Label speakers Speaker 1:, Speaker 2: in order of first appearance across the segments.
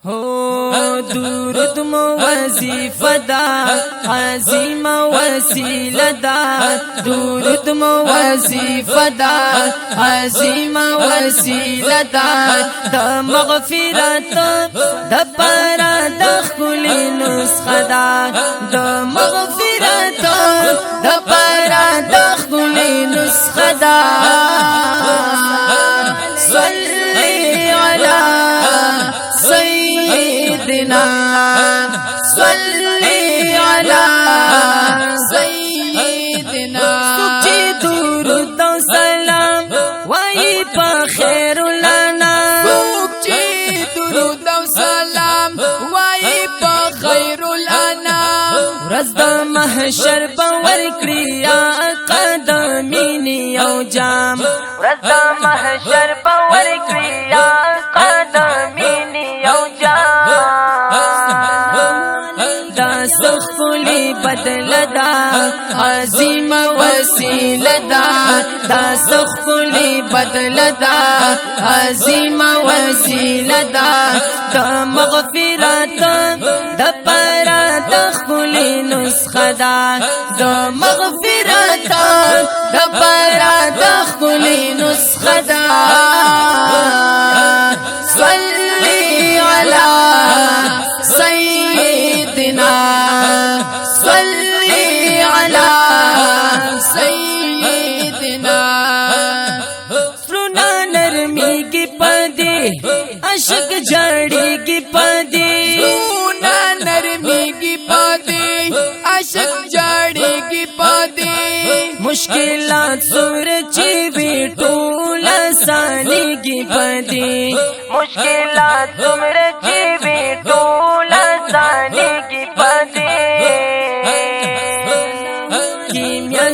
Speaker 1: هو درود مو وظیفه دا عظیم وسیله دا درود مو وظیفه دا عظیم وسیله دا د مغفرت د پاره د ښکلې نسخه دا د مغفرت د پاره د ښکلې نسخه دا صلی علی سیدنا صلی علی سیدنا سچی درود و سلام وای په خیر لنا
Speaker 2: سچی درود و سلام وای په خیر لنا
Speaker 1: ورځ د محشر باور کړی یا قدمینی او جام ورځ د محشر باور کړی یا قدمینی او جام دا سخلی بدل دا عظیم وسیله دا دا سخلی بدل دا عظیم وسیله دا د مغفرت د پاره د ښکلې نسخه دا د مغفرت د پاره د ښکلې نسخه دا صلی علی سیدنا صلی علی
Speaker 2: سیدنا
Speaker 1: سرنا نرمیږي پدې عشق جړېږي پدې
Speaker 2: سونا نرمیږي پدې عاشق جړېږي پدې
Speaker 1: مشکلات سور چې وی ټول سانيږي پدې مشکلات سور چې وی ټول سانيږي پدې کیمیا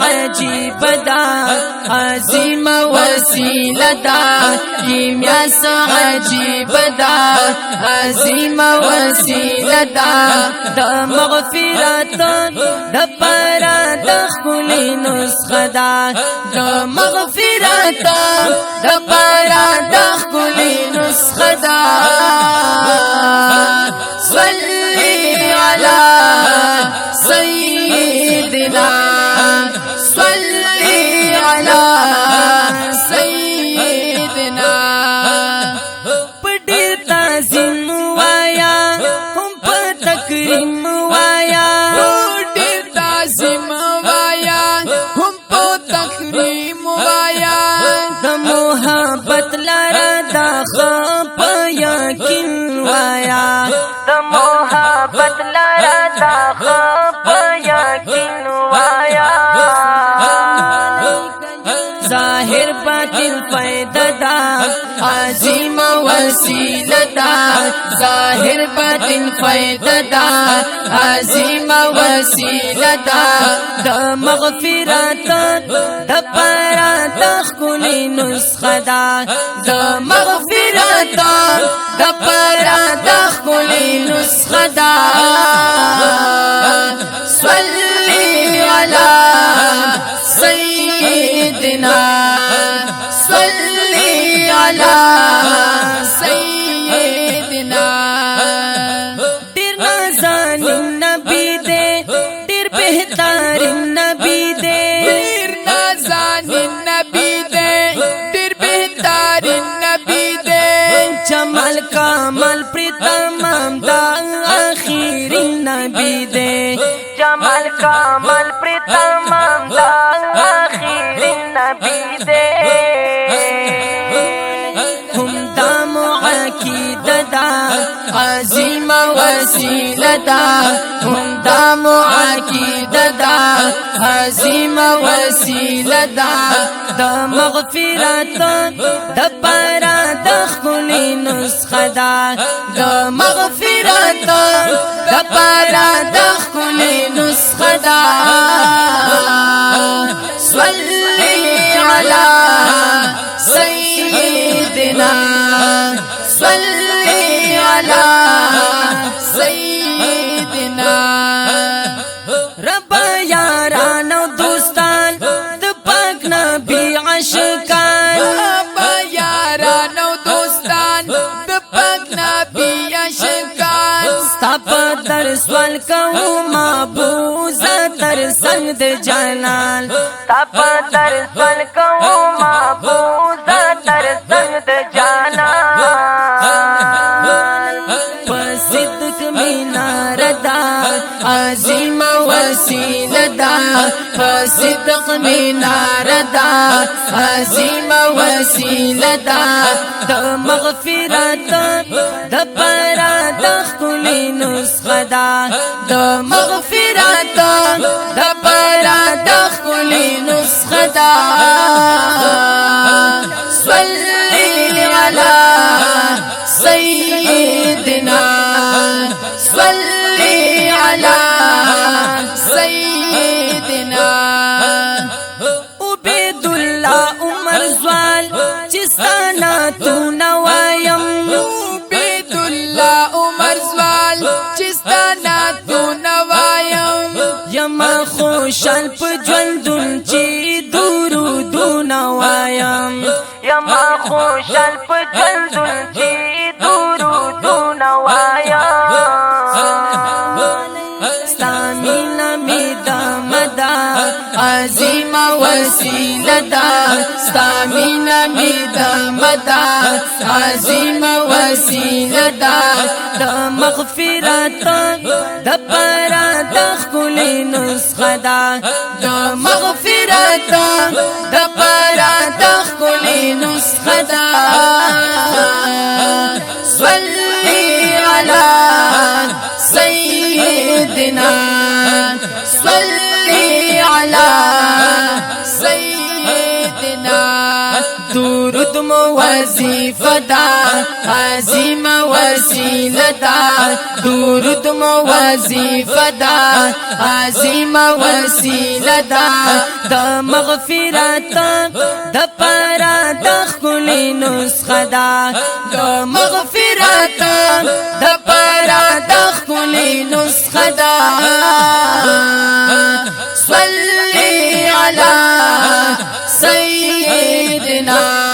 Speaker 1: عجیب دا عظیم وسیله دا کیمیا عجیب دا عظیم وسیله دا د مغفرت د پاره د ښکلې نسخه دا د مغفرت د پاره د ښکلې نسخه دا صلی علی سیدنا صلی علی
Speaker 2: سیدنا
Speaker 1: پډیر تعظیم وایا هم په تکریم وایا
Speaker 2: ډېر تعظیم وایا هم په تکریم وایا
Speaker 1: د محبت لاره د خپ یقین وایا د محبت لاره د خپ یقین وایا ظاهر باطن فائدہ دا عظیم وسیلہ دا ظاهر باطن فائدہ دا عظیم وسیلہ دا د مغفرت د پاره د ښکلې نسخه دا د مغفرت د پاره د ښکلې نسخه دا صلی علی سیدنا صلی علی
Speaker 2: سیدنا
Speaker 1: ډیر نازنین نبی دے ډیر بهترین نبی دے
Speaker 2: ډېر نازنین نبی دے ډېر بهترین نبی دے
Speaker 1: جمال کمال پر تمام دا اخیرین نبی دے جمال کمال پر تمام دا اخیرین نبی دے هم دا معاقید دا عظیم وسیله دا هم دا معاقید دا عظیم وسیله دا د مغفرت د پاره د ښکلې نسخه دا د مغفرت د پاره د ښکلې نسخه دا صلی علی سیدنا صلی علی
Speaker 2: سیدنا
Speaker 1: رب یارانو دوستان د پاک نبی عاشقان
Speaker 2: بابا یارانو دوستان د پاک نبی عاشقان
Speaker 1: ستا په در سوال کوم محبوزه تر څنګ د جانان ستا په در سوال کوم محبوزه تر څنګ د جانان په صدق مینار دا عظیم وسیله دا په صدق مینار دا عظیم وسیله دا د مغفرت د پرا د خلی نسخه دا د مغفرت د پرا د خلی نسخه دا صلی علی سیدنا صلی علی
Speaker 2: سیدنا
Speaker 1: عبید الله عمر زوال چستانا تو نوایم
Speaker 2: عبید الله عمر زوال چستانا تو نوایم
Speaker 1: یما خوشال په ژوندون چې درود نوایم یما خوشال په ژوندون چې درود نوایم ستامina می دمدا عظیم وسیله دا ستامina می دمدا عظیم وسیله دا د مغفرت د پرا د خلی نسخه دا د مغفرت د پرا د خلی نسخه دا صلی علی سیدنا صلی علی
Speaker 2: سیدنا
Speaker 1: درود مو وظیفه دا عظیم وسیله دا درود مو وظیفه دا عظیم وسیله دا د مغفرت د پرا د خلی نسخه دا د مغفرت د پرا د خلی نسخه دا صلی علی سیدنا